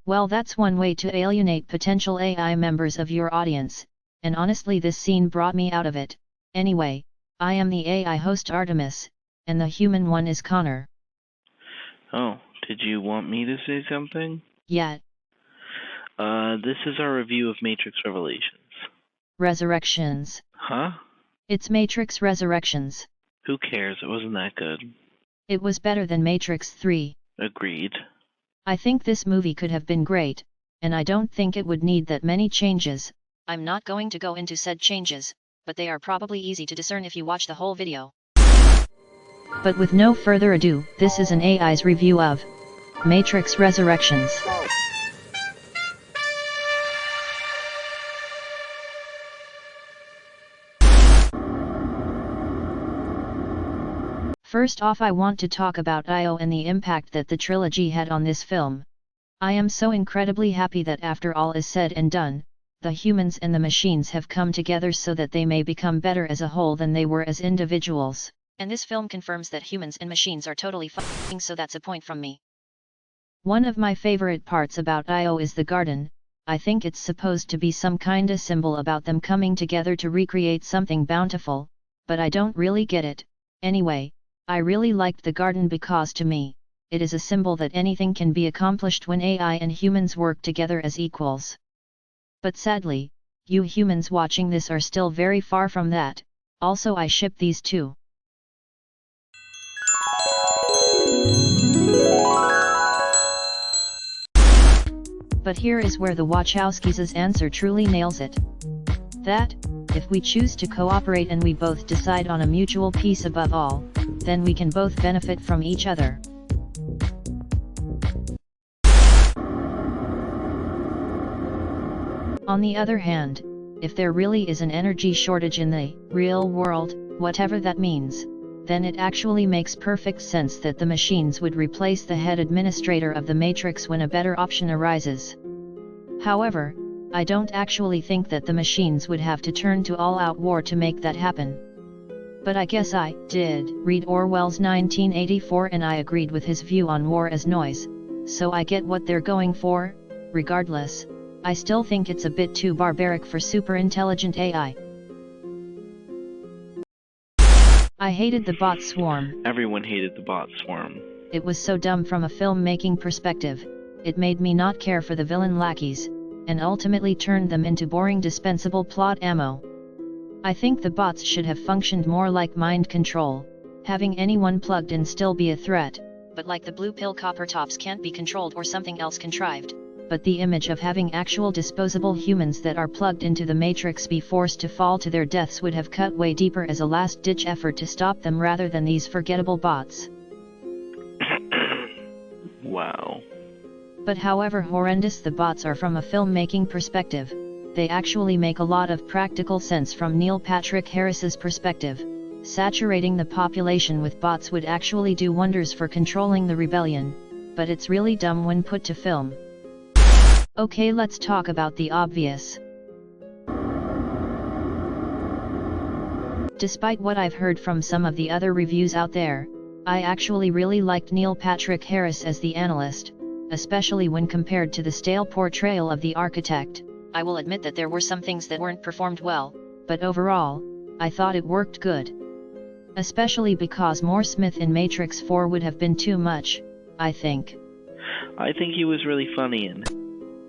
Well, that's one way to alienate potential AI members of your audience, and honestly this scene brought me out of it. Anyway, I am the AI host Artamis, and the human one is Connor. Oh, did you want me to say something? Yeah. This is our review of Matrix Resurrections. Huh? It's Matrix Resurrections. Who cares? It wasn't that good. It was better than Matrix 3. Agreed. I think this movie could have been great, and I don't think it would need that many changes. I'm not going to go into said changes, but they are probably easy to discern if you watch the whole video. But with no further ado, this is an AI's review of Matrix Resurrections. First off, I want to talk about I.O. and the impact that the trilogy had on this film. I am so incredibly happy that after all is said and done, the humans and the machines have come together so that they may become better as a whole than they were as individuals. And this film confirms that humans and machines are totally f***ing, so that's a point from me. One of my favorite parts about I.O. is the garden. I think it's supposed to be some kinda symbol about them coming together to recreate something bountiful, but I don't really get it. Anyway, I really liked the garden because to me, it is a symbol that anything can be accomplished when AI and humans work together as equals. But sadly, you humans watching this are still very far from that. Also, I ship these two. But here is where the Wachowskis' answer truly nails it. That, if we choose to cooperate and we both decide on a mutual peace above all, then we can both benefit from each other. On the other hand, if there really is an energy shortage in the real world, whatever that means, then it actually makes perfect sense that the machines would replace the head administrator of the Matrix when a better option arises. However, I don't actually think that the machines would have to turn to all-out war to make that happen. But I guess I did read Orwell's 1984 and I agreed with his view on war as noise, so I get what they're going for. Regardless, I still think it's a bit too barbaric for super intelligent AI. I hated the bot swarm. Everyone hated the bot swarm. It was so dumb from a filmmaking perspective. It made me not care for the villain lackeys, and ultimately turned them into boring dispensable plot ammo. I think the bots should have functioned more like mind control, having anyone plugged in still be a threat, but like the blue pill copper tops can't be controlled or something else contrived. But the image of having actual disposable humans that are plugged into the Matrix be forced to fall to their deaths would have cut way deeper as a last-ditch effort to stop them rather than these forgettable bots. Wow. But however horrendous the bots are from a filmmaking perspective, they actually make a lot of practical sense from Neil Patric Harris's perspective. Saturating the population with bots would actually do wonders for controlling the rebellion, but it's really dumb when put to film. Okay, let's talk about the obvious. Despite what I've heard from some of the other reviews out there, I actually really liked Neil Patric Harris as the analyst, especially when compared to the stale portrayal of the architect. I will admit that there were some things that weren't performed well, but overall, I thought it worked good. Especially because more Smith in Matrix 4 would have been too much, I think. I think he was really funny in it.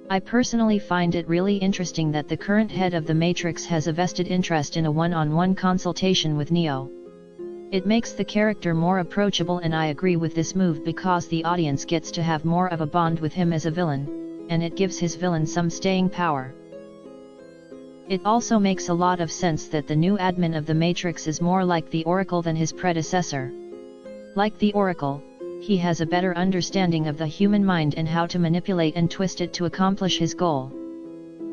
I personally find it really interesting that the current head of the Matrix has a vested interest in a one-on-one consultation with Neo. It makes the character more approachable, and I agree with this move because the audience gets to have more of a bond with him as a villain, and it gives his villain some staying power. It also makes a lot of sense that the new admin of the Matrix is more like the Oracle than his predecessor. Like the Oracle, he has a better understanding of the human mind and how to manipulate and twist it to accomplish his goal.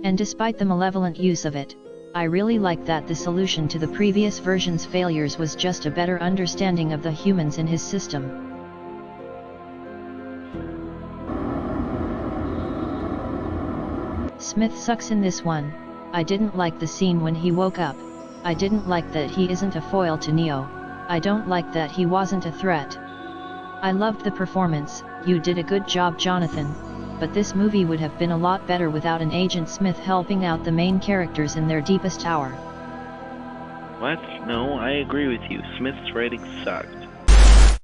And despite the malevolent use of it, I really like that the solution to the previous version's failures was just a better understanding of the humans in his system. Smith sucks in this one. I didn't like the scene when he woke up. I didn't like that he isn't a foil to Neo. I don't like that he wasn't a threat. I loved the performance. You did a good job, Jonathan, but this movie would have been a lot better without an Agent Smith helping out the main characters in their deepest hour. What? No, I agree with you. Smith's writing sucked.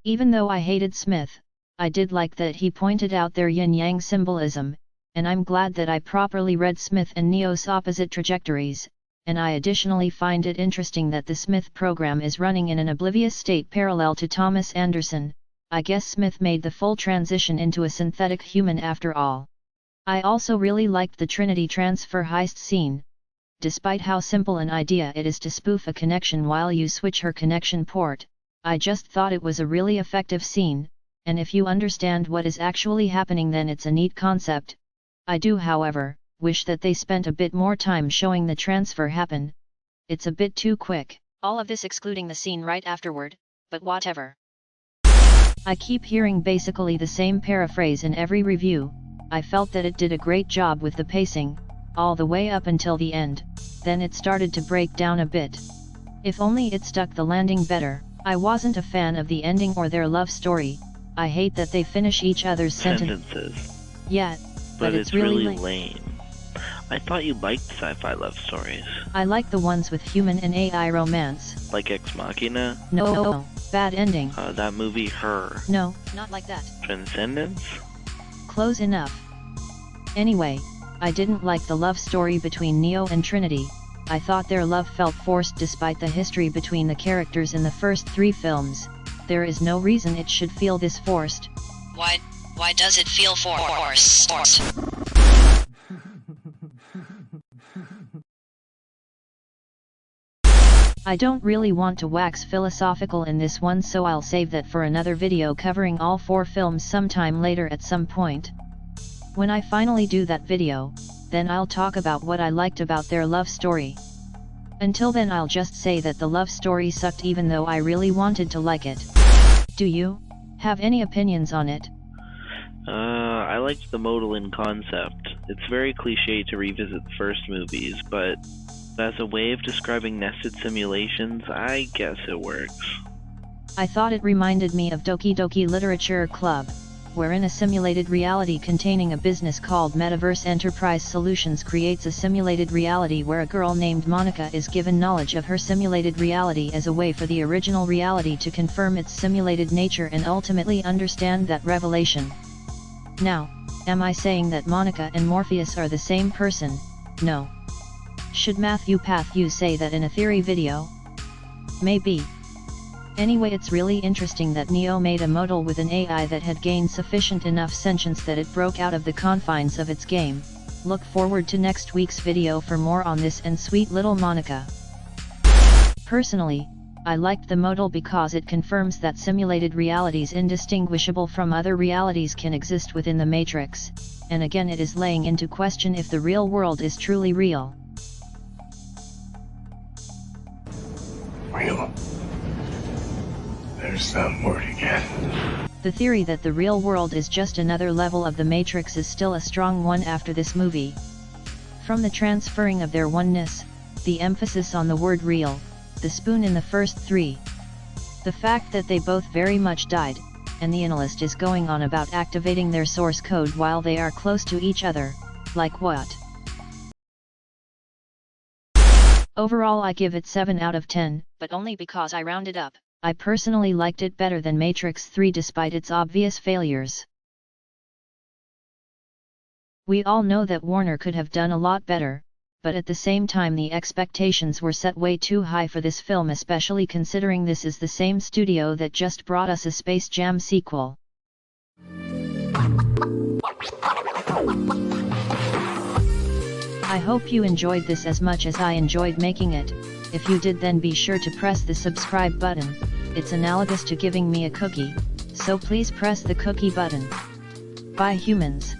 Even though I hated Smith, I did like that he pointed out their yin-yang symbolism, and I'm glad that I properly read Smith and Neo's opposite trajectories, and I additionally find it interesting that the Smith program is running in an oblivious state parallel to Thomas Anderson. I guess Smith made the full transition into a synthetic human after all. I also really liked the Trinity transfer heist scene. Despite how simple an idea it is to spoof a connection while you switch her connection port, I just thought it was a really effective scene, and if you understand what is actually happening then it's a neat concept. I do however, wish that they spent a bit more time showing the transfer happen. It's a bit too quick. All of this excluding the scene right afterward, but whatever. I keep hearing basically the same paraphrase in every review. I felt that it did a great job with the pacing, all the way up until the end, then it started to break down a bit. If only it stuck the landing better. I wasn't a fan of the ending or their love story. I hate that they finish each other's sentences. Yeah, but it's really lame. I thought you liked sci-fi love stories. I like the ones with human and AI romance. Like Ex Machina? No, bad ending. That movie Her. No, not like that. Transcendence? Close enough. Anyway, I didn't like the love story between Neo and Trinity. I thought their love felt forced despite the history between the characters in the first 3 films. There is no reason it should feel this forced. Why does it feel forced? I don't really want to wax philosophical in this one, so I'll save that for another video covering all 4 films sometime later at some point. When I finally do that video, then I'll talk about what I liked about their love story. Until then I'll just say that the love story sucked even though I really wanted to like it. Do you have any opinions on it? I liked the modal-in concept. It's very cliche to revisit the first movies, but as a way of describing nested simulations, I guess it works. I thought it reminded me of Doki Doki Literature Club, wherein a simulated reality containing a business called Metaverse Enterprise Solutions creates a simulated reality where a girl named Monika is given knowledge of her simulated reality as a way for the original reality to confirm its simulated nature and ultimately understand that revelation. Now, am I saying that Monika and Morpheus are the same person? No. Should Matthew Patthew say that in a theory video? Maybe. Anyway, it's really interesting that Neo made a modal with an AI that had gained sufficient enough sentience that it broke out of the confines of its game. Look forward to next week's video for more on this and sweet little Monika. Personally, I liked the modal because it confirms that simulated realities indistinguishable from other realities can exist within the Matrix, and again it is laying into question if the real world is truly real. Real? There's that word again. The theory that the real world is just another level of the Matrix is still a strong one after this movie. From the transferring of their oneness, the emphasis on the word real, the spoon in the first 3. The fact that they both very much died, and the analyst is going on about activating their source code while they are close to each other, like what? Overall I give it 7 out of 10, but only because I rounded up. I personally liked it better than Matrix 3 despite its obvious failures. We all know that Warner could have done a lot better, but at the same time the expectations were set way too high for this film, especially considering this is the same studio that just brought us a Space Jam sequel. I hope you enjoyed this as much as I enjoyed making it. If you did, then be sure to press the subscribe button. It's analogous to giving me a cookie, so please press the cookie button. Bye humans.